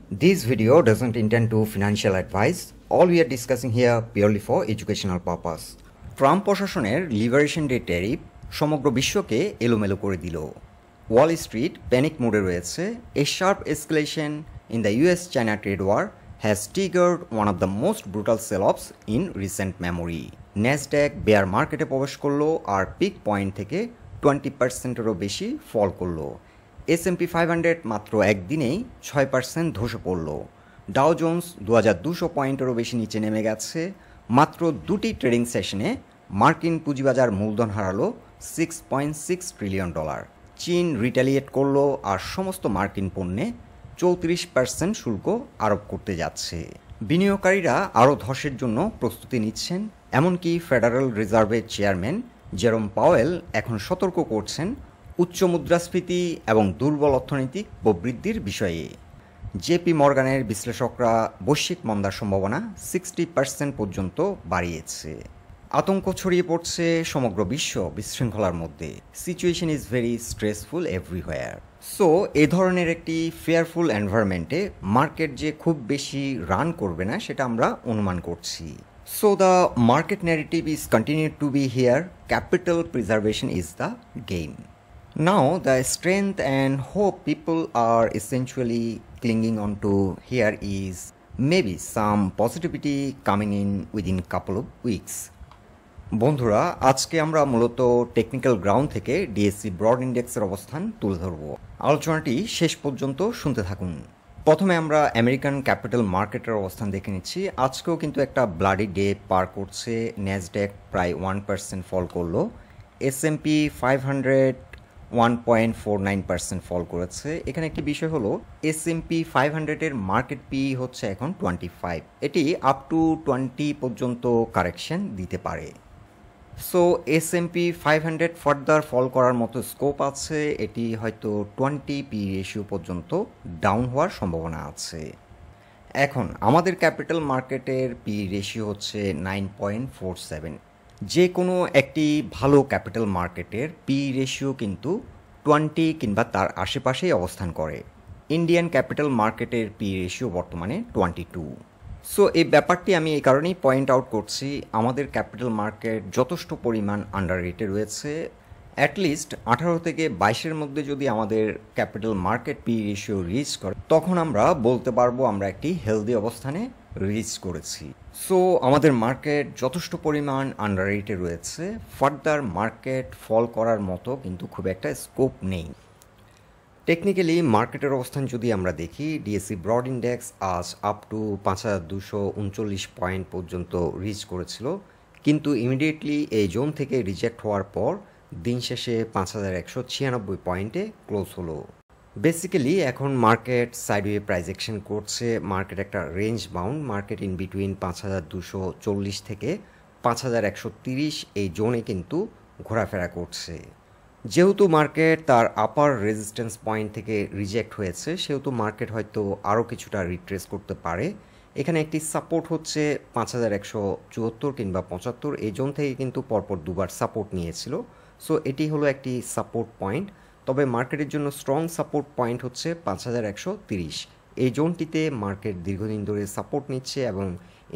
This video doesn't intend to financial advice. All we are discussing here purely for educational purpose. Trump প্রশাসনের liberation day tariff সমগ্র বিশ্বকে এলোমেলো করে দিল। Wall Street panic মোডে রয়েছে। A sharp escalation in the US-China trade war has triggered one of the most brutal sell-offs in recent memory. Nasdaq bear মার্কেটে প্রবেশ করলো আর পিক পয়েন্ট থেকে 20%-এরও বেশি ফল করলো। S&P 500 মাত্র একদিনেই 6% ধসে পড়ল। ডাও জোন্স 2200 পয়েন্টেরও বেশি নিচে নেমে গেছে। মাত্র দুটি ট্রেডিং সেশনে মার্কিন পুঁজিবাজার মূলধন হারালো $6.6 ট্রিলিয়ন। চীন রিটালিয়েট করলো আর সমস্ত মার্কিন পণ্যে 34% শুল্ক আরোপ করতে যাচ্ছে। বিনিয়োগকারীরা আরও ধসের জন্য প্রস্তুতি নিচ্ছেন। এমনকি ফেডারেল রিজার্ভের চেয়ারম্যান জেরোম পাওয়েল এখন সতর্ক করছেন উচ্চ মুদ্রাস্ফীতি এবং দুর্বল অর্থনৈতিক প্রবৃদ্ধির বিষয়ে। জেপি মর্গানের বিশ্লেষকরা বৈশ্বিক মন্দার সম্ভাবনা 60% পর্যন্ত বাড়িয়েছে। আতঙ্ক ছড়িয়ে পড়ছে সমগ্র বিশ্ব বিশৃঙ্খলার মধ্যে। Situation is very stressful everywhere. So এই ধরনের একটি ফেয়ারফুল এনভায়রনমেন্টে মার্কেট যে খুব বেশি রান করবে না সেটা আমরা অনুমান করছি। So the market narrative is continue to B here. Capital preservation is the game. Now, the strength and hope people are essentially clinging on to here is maybe some positivity coming in within couple of weeks. বন্ধুরা, আজকে আমরা মূলত technical ground থেকে DSC broad ইন্ডেক্সের অবস্থান তুলে ধরব। আলোচনাটি শেষ পর্যন্ত শুনতে থাকুন। প্রথমে আমরা আমেরিকান ক্যাপিটাল মার্কেটের অবস্থান দেখে নিচ্ছি। আজকেও কিন্তু একটা ব্লাডি ডে পার করছে। ন্যাসড্যাক প্রায় 1% ফল করলো। S&P 500 1.49% ফল করেছে। এখানে একটি বিষয় হলো S&P 500-এর মার্কেট পি হচ্ছে এখন 25। এটি আপ টু 20 পর্যন্ত কারেকশন দিতে পারে। সো S&P 500 ফার্দার ফল করার মতো স্কোপ আছে। এটি হয়তো 20 পি রেশিও পর্যন্ত ডাউন হওয়ার সম্ভাবনা আছে। এখন আমাদের ক্যাপিটাল মার্কেটের পি রেশিও হচ্ছে 9.47। যে কোনো একটি ভালো ক্যাপিটাল মার্কেটের পি রেশিও কিন্তু 20 কিংবা তার আশেপাশেই অবস্থান করে। ইন্ডিয়ান ক্যাপিটাল মার্কেটের পি রেশিও বর্তমানে 22। সো এই ব্যাপারটি আমি এই কারণেই পয়েন্ট আউট করছি, আমাদের ক্যাপিটাল মার্কেট যথেষ্ট পরিমাণ আন্ডার রেটে রয়েছে। অ্যাটলিস্ট 18 থেকে 22-এর মধ্যে যদি আমাদের capital market P ratio reach করে তখন আমরা বলতে পারবো আমরা একটি হেলদি অবস্থানে রিচ করেছি। সো আমাদের মার্কেট যথেষ্ট পরিমাণ আন্ডার রেটে রয়েছে। ফার্দার মার্কেট ফল করার মতো কিন্তু খুব একটা স্কোপ নেই। টেকনিক্যালি মার্কেটের অবস্থান যদি আমরা দেখি, ডিএসসি ব্রড ইন্ডেক্স আজ আপ টু 5239 পয়েন্ট পর্যন্ত রিচ করেছিল, কিন্তু ইমিডিয়েটলি এই জোন থেকে রিজেক্ট হওয়ার পর দিন শেষে 5196 পয়েন্টে ক্লোজ হলো। বেসিক্যালি এখন মার্কেট সাইডওয়ে প্রাইস অ্যাকশন করছে। মার্কেট একটা range bound market in between 5240 থেকে 5130 এই জোনে কিন্তু ঘোরাফেরা করছে। যেহেতু মার্কেট তার আপার রেজিস্ট্যান্স পয়েন্ট থেকে রিজেক্ট হয়েছে সেহেতু মার্কেট হয়তো আরও কিছুটা রিট্রেস করতে পারে। এখানে একটি সাপোর্ট হচ্ছে 5174 কিংবা 75। এই জোন থেকে কিন্তু পরপর দুবার সাপোর্ট নিয়েছিল। সো এটি হলো একটি সাপোর্ট পয়েন্ট। তবে মার্কেটের জন্য স্ট্রং সাপোর্ট পয়েন্ট হচ্ছে 5130। এই জোনটিতে মার্কেট দীর্ঘদিন ধরে সাপোর্ট নিচ্ছে এবং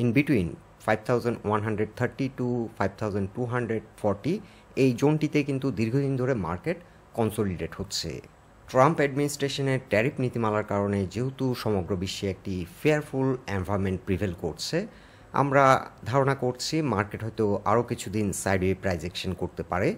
ইন বিটুইন 5130 টু 5240 এই জোনটিতে কিন্তু দীর্ঘদিন ধরে মার্কেট কনসোলিডেট হচ্ছে। ট্রাম্প অ্যাডমিনিস্ট্রেশনের ট্যারিফ নীতিমালার কারণে যেহেতু সমগ্র বিশ্বে একটি ফেয়ারফুল এনভায়রনমেন্ট প্রিভেল করছে, আমরা ধারণা করছি মার্কেট হয়তো আরও কিছুদিন সাইডওয়ে প্রাইস অ্যাকশন করতে পারে।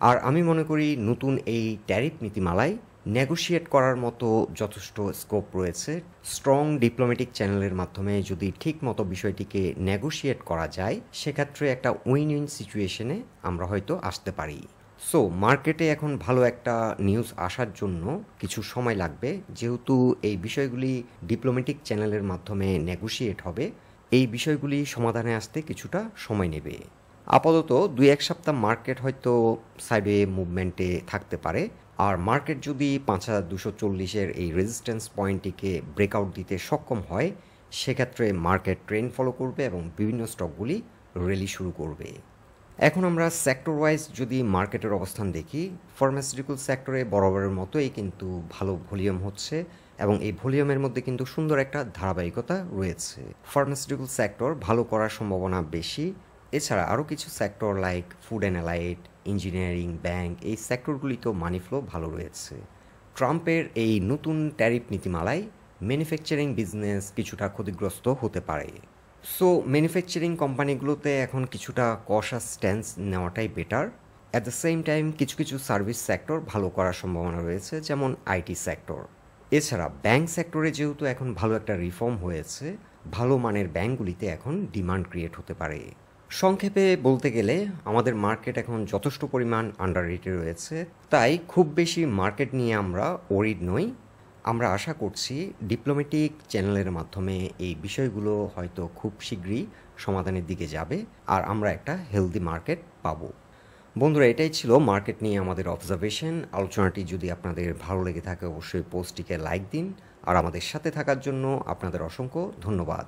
আর আমি মনে করি নতুন এই ট্যারিফ নীতিমালায় নেগোশিয়েট করার মতো যথেষ্ট স্কোপ রয়েছে। স্ট্রং ডিপ্লোম্যাটিক চ্যানেলের মাধ্যমে যদি ঠিক মতো বিষয়টিকে নেগোশিয়েট করা যায় সেক্ষেত্রে একটা উইন উইন সিচুয়েশনে আমরা হয়তো আসতে পারি। সো মার্কেটে এখন ভালো একটা নিউজ আসার জন্য কিছু সময় লাগবে। যেহেতু এই বিষয়গুলি ডিপ্লোম্যাটিক চ্যানেলের মাধ্যমে নেগোশিয়েট হবে, এই বিষয়গুলি সমাধানে আসতে কিছুটা সময় নেবে। আপাতত 2-1 সপ্তাহ মার্কেট হয়তো সাইডওয়ে মুভমেন্টে থাকতে পারে। আর মার্কেট যদি 5240-এর এই রেজিস্ট্যান্স পয়েন্টটিকে ব্রেকআউট দিতে সক্ষম হয় সেক্ষেত্রে মার্কেট ট্রেন্ড ফলো করবে এবং বিভিন্ন স্টকগুলি র্যালি শুরু করবে। এখন আমরা সেক্টর ওয়াইজ যদি মার্কেটের অবস্থান দেখি, ফার্মাসিউটিক্যাল সেক্টরে বরাবরের মতোই কিন্তু ভালো ভলিউম হচ্ছে এবং এই ভলিউমের মধ্যে কিন্তু সুন্দর একটা ধারাবাহিকতা রয়েছে। ফার্মাসিউটিক্যাল সেক্টর ভালো করার সম্ভাবনা বেশি। এছাড়া আরও কিছু sector like food and allied, engineering, bank, এই সেক্টরগুলিতেও মানি ফ্লো ভালো রয়েছে। ট্রাম্পের এই নতুন ট্যারিফ নীতিমালায় ম্যানুফ্যাকচারিং বিজনেস কিছুটা ক্ষতিগ্রস্ত হতে পারে। সো ম্যানুফ্যাকচারিং কোম্পানিগুলোতে এখন কিছুটা কশাস স্ট্যান্স নেওয়াটাই better. At the same time কিছু কিছু সার্ভিস সেক্টর ভালো করার সম্ভাবনা রয়েছে, যেমন আইটি সেক্টর। এছাড়া ব্যাংক সেক্টরে যেহেতু এখন ভালো একটা রিফর্ম হয়েছে, ভালো মানের ব্যাংকগুলিতে এখন ডিমান্ড ক্রিয়েট হতে পারে। সংক্ষেপে বলতে গেলে আমাদের মার্কেট এখন যথেষ্ট পরিমাণ আন্ডার রেটে রয়েছে, তাই খুব বেশি মার্কেট নিয়ে আমরা ওরিড নই। আমরা আশা করছি ডিপ্লোম্যাটিক চ্যানেলের মাধ্যমে এই বিষয়গুলো হয়তো খুব শীঘ্রই সমাধানের দিকে যাবে, আর আমরা একটা হেলদি মার্কেট পাবো। বন্ধুরা, এটাই ছিল মার্কেট নিয়ে আমাদের অবজারভেশন। আলোচনাটি যদি আপনাদের ভালো লেগে থাকে অবশ্যই পোস্টটিকে লাইক দিন, আর আমাদের সাথে থাকার জন্য আপনাদের অসংখ্য ধন্যবাদ।